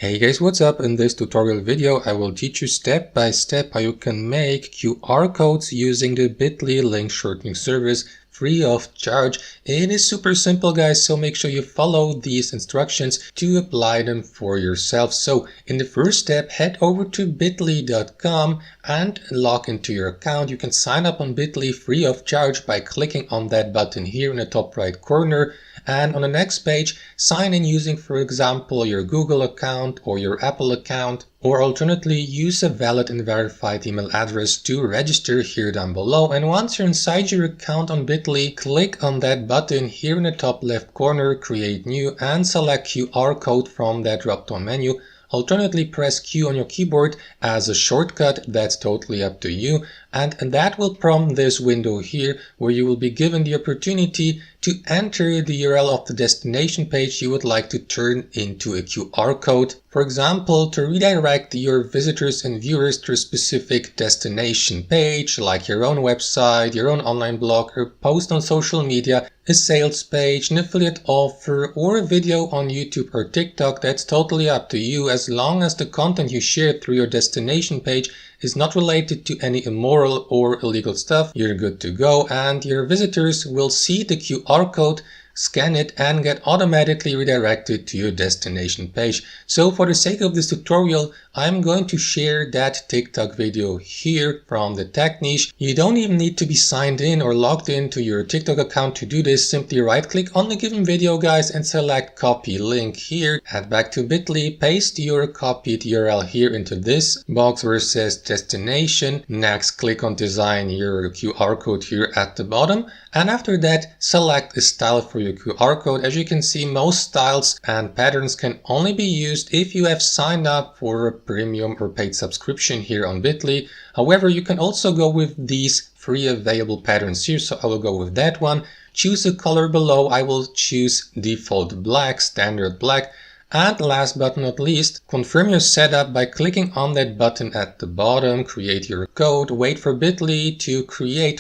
Hey guys, what's up? In this tutorial video I will teach you step by step how you can make QR codes using the bit.ly link shortening service free of charge. It is super simple guys, so make sure you follow these instructions to apply them for yourself. So in the first step, head over to bit.ly.com and log into your account. You can sign up on bit.ly free of charge by clicking on that button here in the top right corner. And on the next page, sign in using, for example, your Google account or your Apple account, or alternately use a valid and verified email address to register here down below. And once you're inside your account on bit.ly, click on that button here in the top left corner, create new, and select QR code from that drop-down menu. Alternately, press Q on your keyboard as a shortcut. That's totally up to you. And that will prompt this window here where you will be given the opportunity to enter the URL of the destination page you would like to turn into a QR code. For example, to redirect your visitors and viewers to a specific destination page, like your own website, your own online blog, or post on social media, a sales page, an affiliate offer, or a video on YouTube or TikTok. That's totally up to you, as long as the content you share through your destination page is not related to any immoral or illegal stuff. You're good to go, and your visitors will see the QR code, scan it, and get automatically redirected to your destination page. So for the sake of this tutorial, I'm going to share that TikTok video here from the tech niche. You don't even need to be signed in or logged into your TikTok account to do this. Simply right click on the given video guys and select copy link here. Head back to bit.ly, paste your copied URL here into this box where it says destination. Next, click on design your QR code here at the bottom. And after that, select a style for your QR code. As you can see, most styles and patterns can only be used if you have signed up for a premium or paid subscription here on bit.ly. However, you can also go with these free available patterns here. So I will go with that one. Choose a color below. I will choose default black, standard black. And last but not least, confirm your setup by clicking on that button at the bottom. Create your code, wait for bit.ly to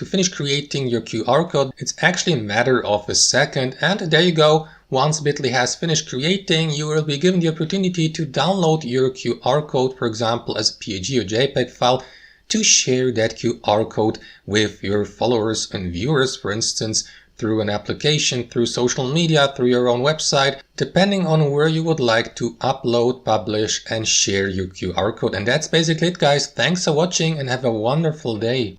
finish creating your QR code. It's actually a matter of a second, and there you go. Once bit.ly has finished creating, you will be given the opportunity to download your QR code, for example, as a PNG or JPEG file, to share that QR code with your followers and viewers, for instance, through an application, through social media, through your own website, depending on where you would like to upload, publish, and share your QR code. And that's basically it, guys. Thanks for watching and have a wonderful day.